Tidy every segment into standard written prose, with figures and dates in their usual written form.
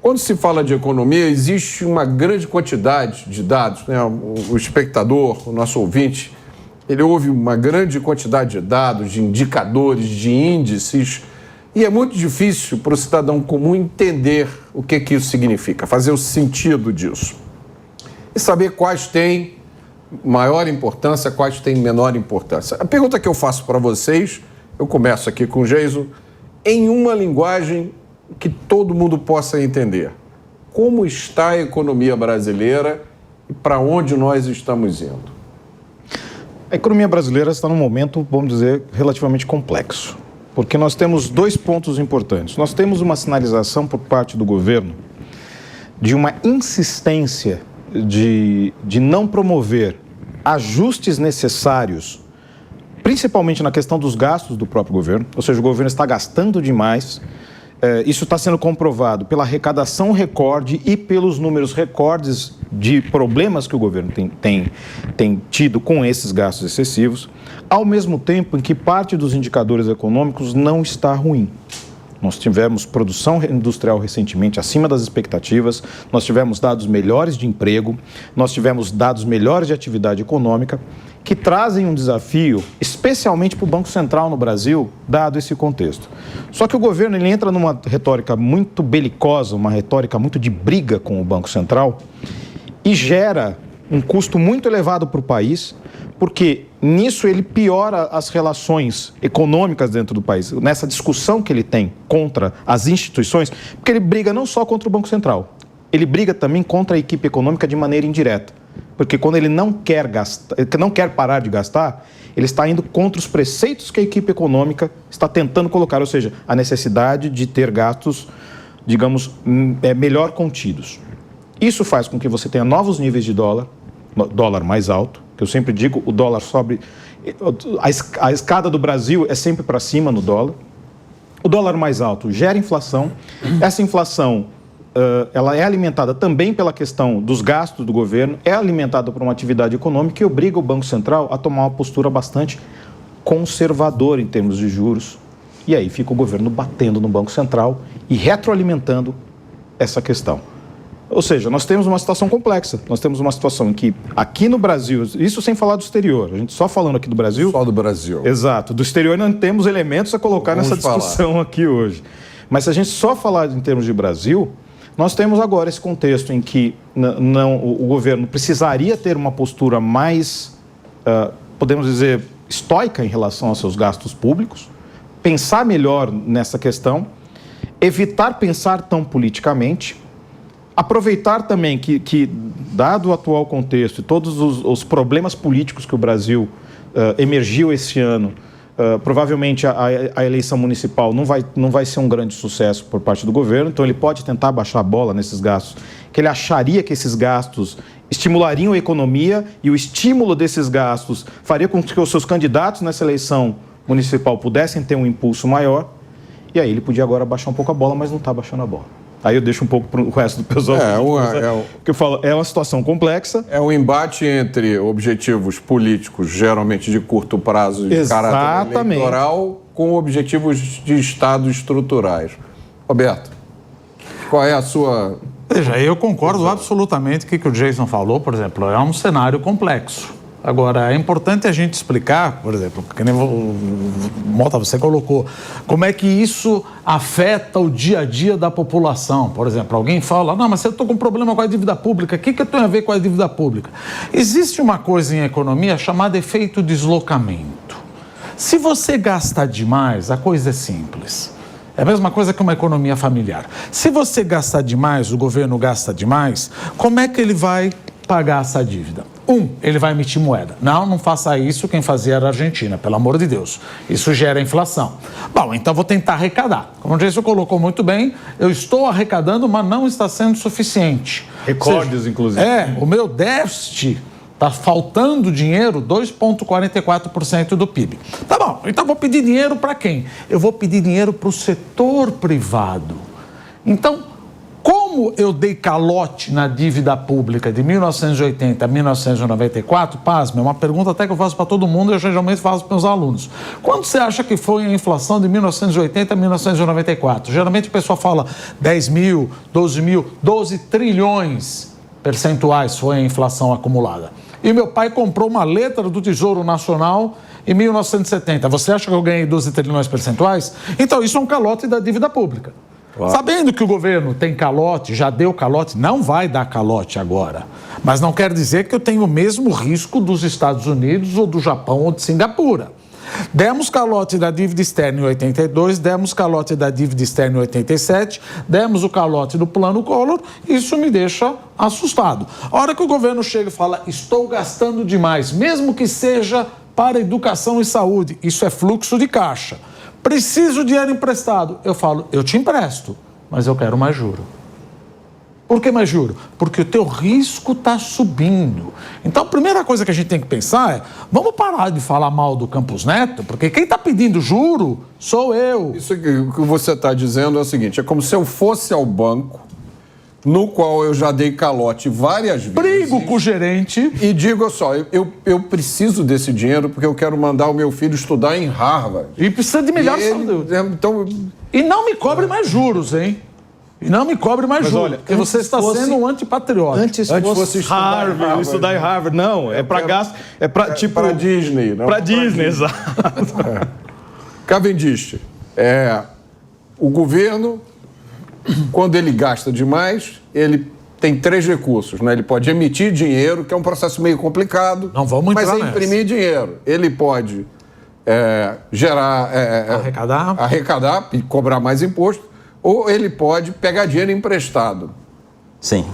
Quando se fala de economia, existe uma grande quantidade de dados, né? O espectador, o nosso ouvinte, ele ouve uma grande quantidade de dados, de indicadores, de índices, e é muito difícil para o cidadão comum entender o que isso significa, fazer o sentido disso. E saber quais têm maior importância, quais têm menor importância. A pergunta que eu faço para vocês, eu começo aqui com o Jason, em uma linguagem que todo mundo possa entender. Como está a economia brasileira e para onde nós estamos indo? A economia brasileira está num momento, vamos dizer, relativamente complexo, porque nós temos dois pontos importantes. Nós temos uma sinalização por parte do governo de uma insistência de não promover ajustes necessários, principalmente na questão dos gastos do próprio governo, ou seja, o governo está gastando demais. Isso está sendo comprovado pela arrecadação recorde e pelos números recordes de problemas que o governo tem tido com esses gastos excessivos, ao mesmo tempo em que parte dos indicadores econômicos não está ruim. Nós tivemos produção industrial recentemente acima das expectativas, nós tivemos dados melhores de emprego, nós tivemos dados melhores de atividade econômica, que trazem um desafio, especialmente para o Banco Central no Brasil, dado esse contexto. Só que o governo ele entra numa retórica muito belicosa, uma retórica muito de briga com o Banco Central e gera um custo muito elevado para o país, porque nisso ele piora as relações econômicas dentro do país, nessa discussão que ele tem contra as instituições, porque ele briga não só contra o Banco Central, ele briga também contra a equipe econômica de maneira indireta. Porque quando ele não quer parar de gastar, ele está indo contra os preceitos que a equipe econômica está tentando colocar, ou seja, a necessidade de ter gastos, digamos, melhor contidos. Isso faz com que você tenha novos níveis de dólar mais alto, que eu sempre digo, o dólar sobe, a escada do Brasil é sempre para cima no dólar. O dólar mais alto gera inflação, essa inflação ela é alimentada também pela questão dos gastos do governo, é alimentada por uma atividade econômica e obriga o Banco Central a tomar uma postura bastante conservadora em termos de juros. E aí fica o governo batendo no Banco Central e retroalimentando essa questão. Ou seja, nós temos uma situação complexa. Nós temos uma situação em que aqui no Brasil, isso sem falar do exterior, a gente só falando aqui do Brasil... Só do Brasil. Exato. Do exterior não temos elementos a colocar nessa discussão aqui hoje. Mas se a gente só falar em termos de Brasil... Nós temos agora esse contexto em que o governo precisaria ter uma postura mais, podemos dizer, estoica em relação aos seus gastos públicos, pensar melhor nessa questão, evitar pensar tão politicamente, aproveitar também que dado o atual contexto e todos os problemas políticos que o Brasil emergiu esse ano, provavelmente a eleição municipal não vai ser um grande sucesso por parte do governo, então ele pode tentar baixar a bola nesses gastos, que ele acharia que esses gastos estimulariam a economia e o estímulo desses gastos faria com que os seus candidatos nessa eleição municipal pudessem ter um impulso maior, e aí ele podia agora baixar um pouco a bola, mas não está baixando a bola. Aí eu deixo um pouco para o resto do pessoal. Porque eu falo, é uma situação complexa. É um embate entre objetivos políticos, geralmente de curto prazo e de caráter eleitoral, com objetivos de Estado estruturais. Roberto, qual é a sua... Veja, eu concordo absolutamente com o que o Jason falou, por exemplo, é um cenário complexo. Agora, é importante a gente explicar, por exemplo, que nem Mota, você colocou, como é que isso afeta o dia a dia da população. Por exemplo, alguém fala, não, mas eu estou com problema com a dívida pública, o que eu tenho a ver com a dívida pública? Existe uma coisa em economia chamada efeito deslocamento. Se você gasta demais, a coisa é simples. É a mesma coisa que uma economia familiar. Se você gastar demais, o governo gasta demais, como é que ele vai pagar essa dívida? Ele vai emitir moeda. Não faça isso, quem fazia era a Argentina, pelo amor de Deus. Isso gera inflação. Bom, então vou tentar arrecadar. Como o Jason colocou muito bem, eu estou arrecadando, mas não está sendo suficiente. Recordes, inclusive. O meu déficit está faltando dinheiro, 2,44% do PIB. Tá bom, então vou pedir dinheiro para quem? Eu vou pedir dinheiro para o setor privado. Então, Como eu dei calote na dívida pública de 1980 a 1994, pasme, é uma pergunta até que eu faço para todo mundo e eu geralmente faço para os meus alunos. Quanto você acha que foi a inflação de 1980 a 1994? Geralmente o pessoal fala 10 mil, 12 trilhões percentuais foi a inflação acumulada. E meu pai comprou uma letra do Tesouro Nacional em 1970. Você acha que eu ganhei 12 trilhões percentuais? Então isso é um calote da dívida pública. Claro. Sabendo que o governo tem calote, já deu calote, não vai dar calote agora. Mas não quer dizer que eu tenho o mesmo risco dos Estados Unidos ou do Japão ou de Singapura. Demos calote da dívida externa em 82, demos calote da dívida externa em 87, demos o calote do plano Collor, isso me deixa assustado. A hora que o governo chega e fala, estou gastando demais, mesmo que seja para educação e saúde, isso é fluxo de caixa. Preciso de dinheiro emprestado. Eu falo, eu te empresto, mas eu quero mais juro. Por que mais juro? Porque o teu risco está subindo. Então, a primeira coisa que a gente tem que pensar é, vamos parar de falar mal do Campos Neto, porque quem está pedindo juro sou eu. Isso que você está dizendo é o seguinte, é como se eu fosse ao banco, no qual eu já dei calote várias vezes. Brigo com o gerente. E digo só, eu preciso desse dinheiro porque eu quero mandar o meu filho estudar em Harvard. E precisa de melhores saúde. Então... E não me cobre mais juros, hein? E não me cobre mais juros, olha, porque você está sendo um antipatriótico. Antes fosse estudar em Harvard. Não, é para gasto, é para tipo... Para Disney. Para Disney, exato. Cavendish, o governo... Quando ele gasta demais, ele tem 3 recursos, né? Ele pode emitir dinheiro, que é um processo meio complicado. Não vamos entrar mas é imprimir dinheiro. Ele pode arrecadar e cobrar mais imposto, ou ele pode pegar dinheiro emprestado. Sim.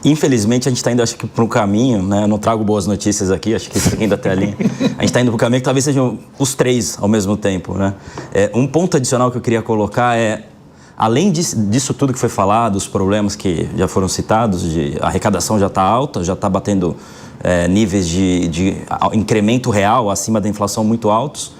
Infelizmente, a gente está indo, acho que, para um caminho, né? Eu não trago boas notícias aqui, acho que isso aqui ainda está ali. A gente está indo para um caminho que talvez sejam os 3 ao mesmo tempo, né? Um ponto adicional que eu queria colocar além disso tudo que foi falado, os problemas que já foram citados, a arrecadação já está alta, já está batendo níveis de incremento real acima da inflação muito altos.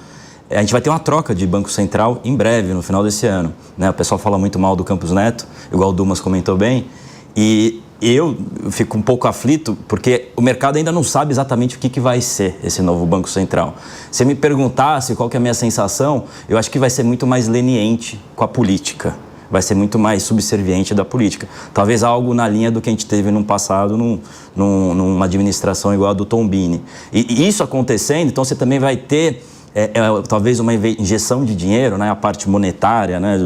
A gente vai ter uma troca de Banco Central em breve, no final desse ano, né? O pessoal fala muito mal do Campos Neto, igual o Dumas comentou bem, e eu fico um pouco aflito porque o mercado ainda não sabe exatamente o que vai ser esse novo Banco Central. Se me perguntasse qual que é a minha sensação, eu acho que vai ser muito mais leniente com a política. Vai ser muito mais subserviente da política. Talvez algo na linha do que a gente teve no passado, numa administração igual a do Tombini. E isso acontecendo, então você também vai ter talvez uma injeção de dinheiro, né, a parte monetária, né,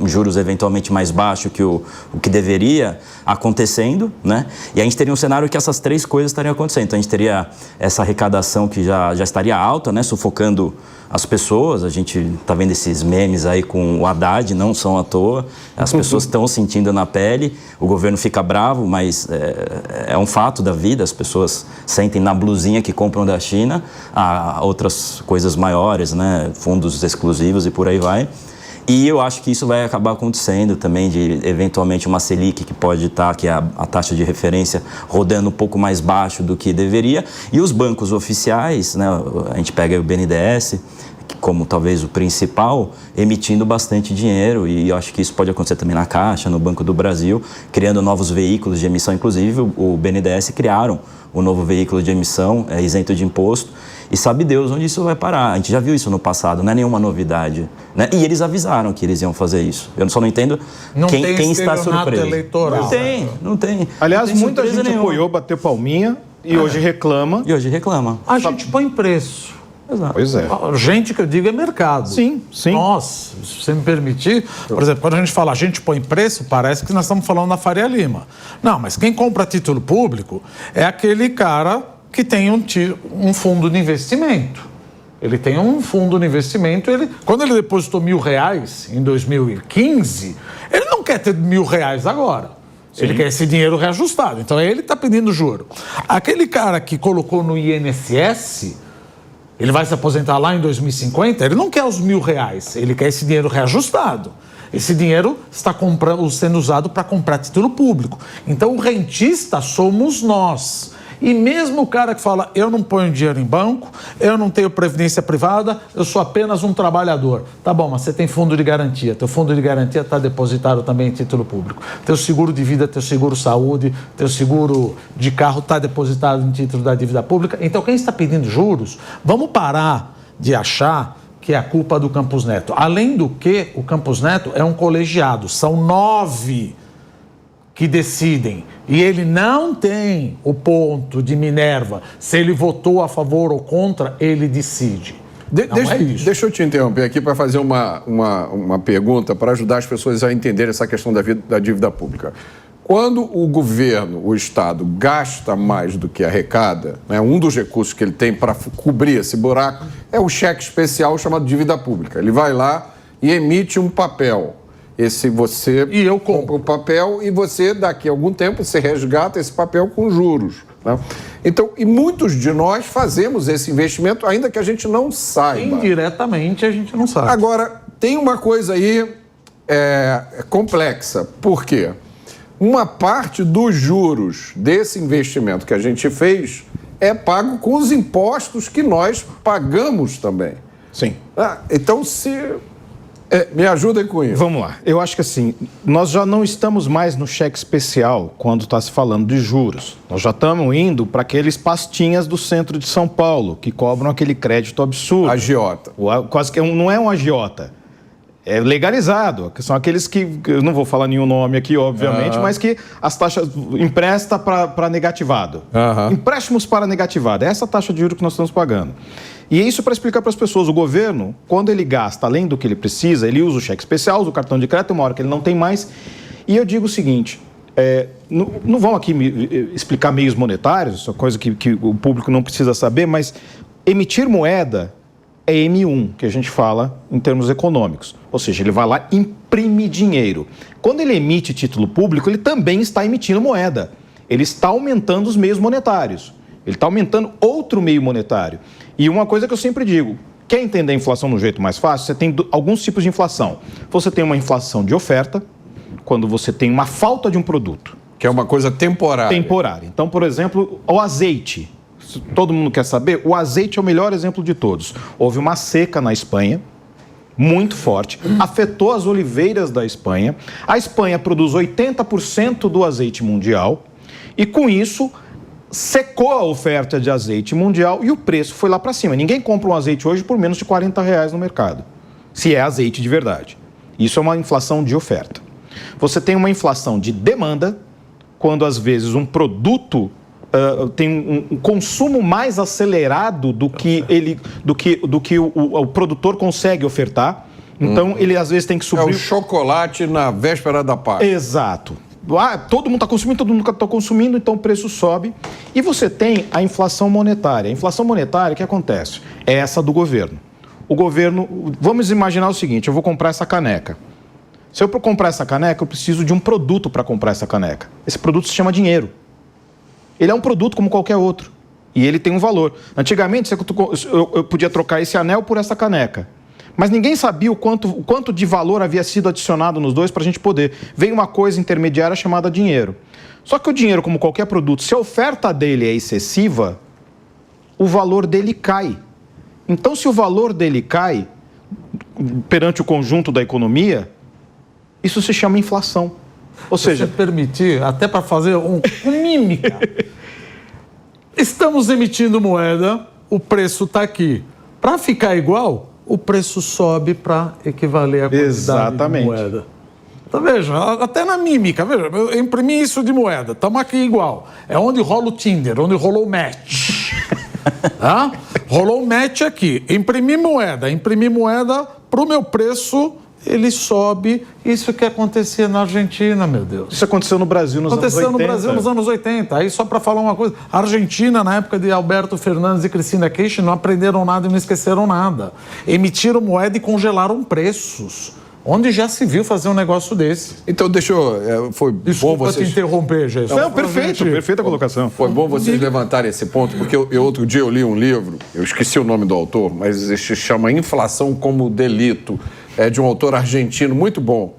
juros eventualmente mais baixos que o que deveria acontecendo, né, e a gente teria um cenário que essas 3 coisas estariam acontecendo. Então a gente teria essa arrecadação que já estaria alta, né, sufocando as pessoas. A gente está vendo esses memes aí com o Haddad, não são à toa, as pessoas estão sentindo na pele, o governo fica bravo, mas é um fato da vida, as pessoas sentem na blusinha que compram da China, há outras coisas maiores, né, fundos exclusivos e por aí vai. E eu acho que isso vai acabar acontecendo também, de eventualmente uma Selic que pode estar, que é a taxa de referência, rodando um pouco mais baixo do que deveria. E os bancos oficiais, né, a gente pega o BNDES, como talvez o principal, emitindo bastante dinheiro, e eu acho que isso pode acontecer também na Caixa, no Banco do Brasil, criando novos veículos de emissão. Inclusive, o BNDES criaram um novo veículo de emissão, isento de imposto, e sabe Deus onde isso vai parar. A gente já viu isso no passado, não é nenhuma novidade, né? E eles avisaram que eles iam fazer isso. Eu só não entendo quem está surpreso. Eleitoral. Não tem. Aliás, não tem muita gente nenhuma. apoiou, bateu palminha e hoje reclama. A gente põe preço. Exato. Pois é. Gente que eu digo é mercado. Sim. Nossa, se você me permitir, por exemplo, quando a gente fala a gente põe preço, parece que nós estamos falando da Faria Lima. Não, mas quem compra título público é aquele cara que tem um fundo de investimento. Ele tem um fundo de investimento, quando ele depositou R$1.000 em 2015, ele não quer ter R$1.000 agora. Sim. Ele quer esse dinheiro reajustado. Então ele está pedindo juro. Aquele cara que colocou no INSS, ele vai se aposentar lá em 2050, ele não quer os R$1.000, ele quer esse dinheiro reajustado. Esse dinheiro está sendo usado para comprar título público. Então o rentista somos nós. E mesmo o cara que fala, eu não ponho dinheiro em banco, eu não tenho previdência privada, eu sou apenas um trabalhador. Tá bom, mas você tem fundo de garantia. Teu fundo de garantia está depositado também em título público. Teu seguro de vida, teu seguro saúde, teu seguro de carro está depositado em título da dívida pública. Então, quem está pedindo juros, vamos parar de achar que é a culpa do Campos Neto. Além do que, o Campos Neto é um colegiado, são 9 que decidem. E ele não tem o ponto de Minerva. Se ele votou a favor ou contra, ele decide. Deixa eu te interromper aqui para fazer uma pergunta para ajudar as pessoas a entenderem essa questão da dívida pública. Quando o governo, o Estado, gasta mais do que arrecada, né, um dos recursos que ele tem para cobrir esse buraco é o cheque especial chamado dívida pública. Ele vai lá e emite um papel. Eu compro o papel e você, daqui a algum tempo, você resgata esse papel com juros. Né? Então, e muitos de nós fazemos esse investimento, ainda que a gente não saiba. Indiretamente, a gente não sabe. Agora, tem uma coisa aí complexa. Por quê? Uma parte dos juros desse investimento que a gente fez é pago com os impostos que nós pagamos também. Sim. Então, me ajudem com isso. Vamos lá. Eu acho que assim, nós já não estamos mais no cheque especial quando está se falando de juros. Nós já estamos indo para aqueles pastinhas do centro de São Paulo, que cobram aquele crédito absurdo. Agiota. Quase que não é um agiota. É legalizado, que são aqueles que, eu não vou falar nenhum nome aqui, obviamente, mas que as taxas empresta para negativado. Empréstimos para negativado, é essa taxa de juros que nós estamos pagando. E é isso para explicar para as pessoas. O governo, quando ele gasta além do que ele precisa, ele usa o cheque especial, usa o cartão de crédito, uma hora que ele não tem mais. E eu digo o seguinte, não vão aqui me explicar meios monetários, isso é coisa que o público não precisa saber, mas emitir moeda é M1, que a gente fala em termos econômicos. Ou seja, ele vai lá e imprime dinheiro. Quando ele emite título público, ele também está emitindo moeda. Ele está aumentando os meios monetários. Ele está aumentando outro meio monetário. E uma coisa que eu sempre digo, quer entender a inflação de um jeito mais fácil? Você tem alguns tipos de inflação. Você tem uma inflação de oferta, quando você tem uma falta de um produto. Que é uma coisa temporária. Temporária. Então, por exemplo, o azeite. Todo mundo quer saber, o azeite é o melhor exemplo de todos. Houve uma seca na Espanha, muito forte, afetou as oliveiras da Espanha. A Espanha produz 80% do azeite mundial e, com isso, secou a oferta de azeite mundial e o preço foi lá para cima. Ninguém compra um azeite hoje por menos de R$40 no mercado, se é azeite de verdade. Isso é uma inflação de oferta. Você tem uma inflação de demanda, quando às vezes um produto tem um consumo mais acelerado do que o produtor consegue ofertar. Então, ele às vezes tem que subir... É o chocolate na véspera da Páscoa. Exato. Todo mundo está consumindo, todo mundo está consumindo, então o preço sobe. E você tem a inflação monetária. A inflação monetária, o que acontece? É essa do governo. O governo... Vamos imaginar o seguinte, eu vou comprar essa caneca. Se eu comprar essa caneca, eu preciso de um produto para comprar essa caneca. Esse produto se chama dinheiro. Ele é um produto como qualquer outro. E ele tem um valor. Antigamente, eu podia trocar esse anel por essa caneca. Mas ninguém sabia o quanto de valor havia sido adicionado nos dois para a gente poder. Veio uma coisa intermediária chamada dinheiro. Só que o dinheiro, como qualquer produto, se a oferta dele é excessiva, o valor dele cai. Então, se o valor dele cai perante o conjunto da economia, isso se chama inflação. Ou seja, se permitir, até para fazer mímica, estamos emitindo moeda, o preço está aqui. Para ficar igual, o preço sobe para equivaler à quantidade de moeda. Então, veja, até na mímica, veja, eu imprimi isso de moeda, estamos aqui igual. É onde rola o Tinder, onde rolou o match. Tá? Rolou o match aqui. Imprimi moeda para o meu preço... Ele sobe. Isso que acontecia na Argentina, meu Deus. Isso aconteceu no Brasil nos anos 80. Aconteceu no Brasil nos anos 80. Aí, só para falar uma coisa, a Argentina, na época de Alberto Fernandes e Cristina Kirchner, não aprenderam nada e não esqueceram nada. Emitiram moeda e congelaram preços. Onde já se viu fazer um negócio desse? Então, foi Desculpa bom vocês... te interromper, Jesus. Não, perfeita colocação. Foi bom vocês levantarem esse ponto, porque outro dia eu li um livro, eu esqueci o nome do autor, mas se chama Inflação como Delito. É de um autor argentino muito bom.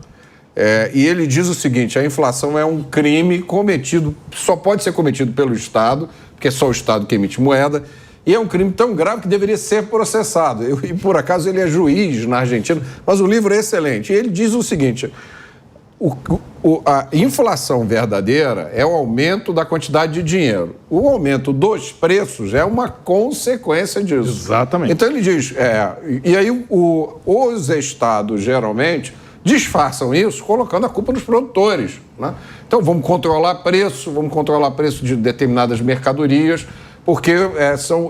E ele diz o seguinte, a inflação é um crime cometido, só pode ser cometido pelo Estado, porque porque é só o Estado que emite moeda, e é um crime tão grave que deveria ser processado. E por acaso ele é juiz na Argentina, mas o livro é excelente. E ele diz o seguinte: a inflação verdadeira é o aumento da quantidade de dinheiro. O aumento dos preços é uma consequência disso. Exatamente. Então ele diz, e aí os estados geralmente disfarçam isso colocando a culpa nos produtores, né? Então vamos controlar preço de determinadas mercadorias, porque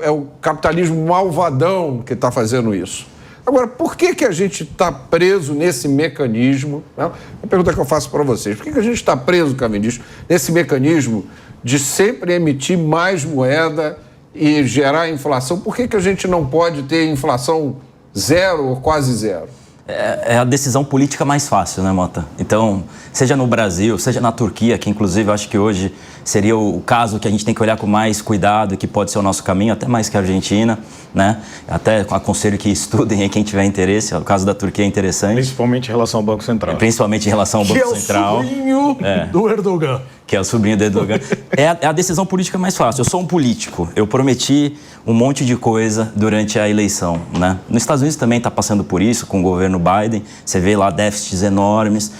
é o capitalismo malvadão que está fazendo isso. Agora, por que a gente está preso nesse mecanismo? Né? A pergunta que eu faço para vocês. Por que a gente está preso, Cavendish, nesse mecanismo de sempre emitir mais moeda e gerar inflação? Por que a gente não pode ter inflação zero ou quase zero? É a decisão política mais fácil, né, Mota? Então, seja no Brasil, seja na Turquia, que inclusive eu acho que hoje seria o caso que a gente tem que olhar com mais cuidado e que pode ser o nosso caminho, até mais que a Argentina, né? Até aconselho que estudem aí quem tiver interesse. O caso da Turquia é interessante. Principalmente em relação ao Banco Central. Principalmente em relação ao Banco Central. Que é o sobrinho do Erdogan. Que é o sobrinho do Erdogan. É a decisão política mais fácil. Eu sou um político. Eu prometi um monte de coisa durante a eleição, né? Nos Estados Unidos também está passando por isso, com o governo Biden. Você vê lá déficits enormes.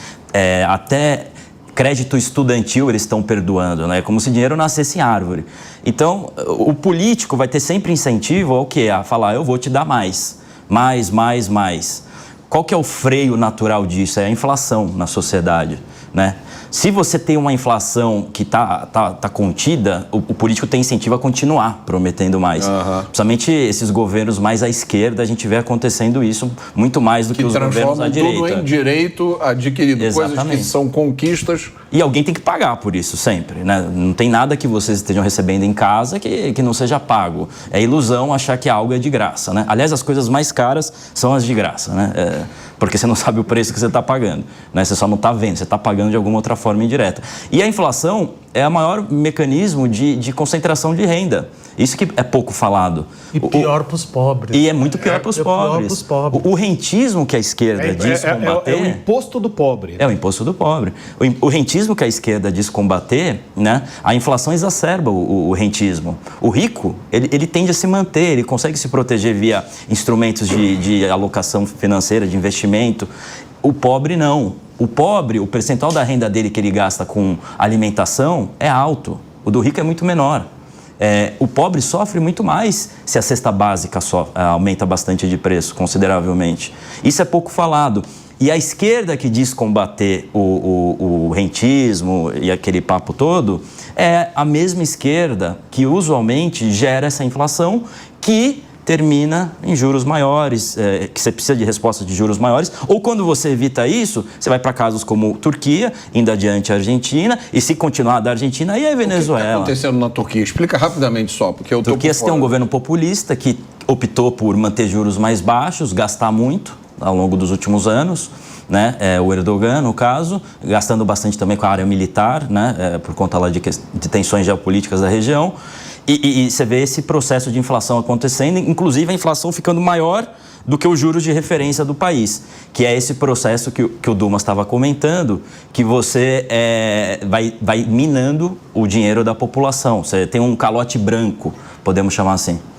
Até crédito estudantil eles estão perdoando, né? Como se dinheiro nascesse em árvore. Então, o político vai ter sempre incentivo ao quê? A falar, eu vou te dar mais. Mais. Qual que é o freio natural disso? É a inflação na sociedade, né? Se você tem uma inflação que tá contida, o político tem incentivo a continuar prometendo mais. Principalmente esses governos mais à esquerda, a gente vê acontecendo isso muito mais do que os governos à direita. Tudo em direito adquirido. Exatamente. Coisas que são conquistas. E alguém tem que pagar por isso sempre, né? Não tem nada que vocês estejam recebendo em casa que não seja pago. É ilusão achar que algo é de graça, né? Aliás, as coisas mais caras são as de graça, né? Porque você não sabe o preço que você está pagando, né? Você só não está vendo, você está pagando de alguma outra forma indireta. E a inflação é o maior mecanismo de concentração de renda. Isso que é pouco falado. E pior para os pobres. E é muito pior para os pobres. O rentismo que a esquerda diz combater... É o imposto do pobre. É o imposto do pobre. O rentismo que a esquerda diz combater, né? A inflação exacerba o rentismo. O rico, ele tende a se manter, ele consegue se proteger via instrumentos de alocação financeira, de investimento. O pobre não. O pobre, o percentual da renda dele que ele gasta com alimentação é alto. O do rico é muito menor. O pobre sofre muito mais se a cesta básica aumenta bastante de preço, consideravelmente. Isso é pouco falado. E a esquerda que diz combater o rentismo e aquele papo todo é a mesma esquerda que usualmente gera essa inflação que termina em juros maiores, que você precisa de resposta de juros maiores, ou quando você evita isso, você vai para casos como Turquia, indo adiante a Argentina, e se continuar da Argentina, aí é Venezuela. O que está acontecendo na Turquia? Explica rapidamente só, porque eu estou Turquia tem um governo populista que optou por manter juros mais baixos, gastar muito ao longo dos últimos anos, né? O Erdogan, no caso, gastando bastante também com a área militar, né? Por conta lá de tensões geopolíticas da região. E você vê esse processo de inflação acontecendo, inclusive a inflação ficando maior do que os juros de referência do país, que é esse processo que o Dumas estava comentando, que você vai minando o dinheiro da população. Você tem um calote branco, podemos chamar assim.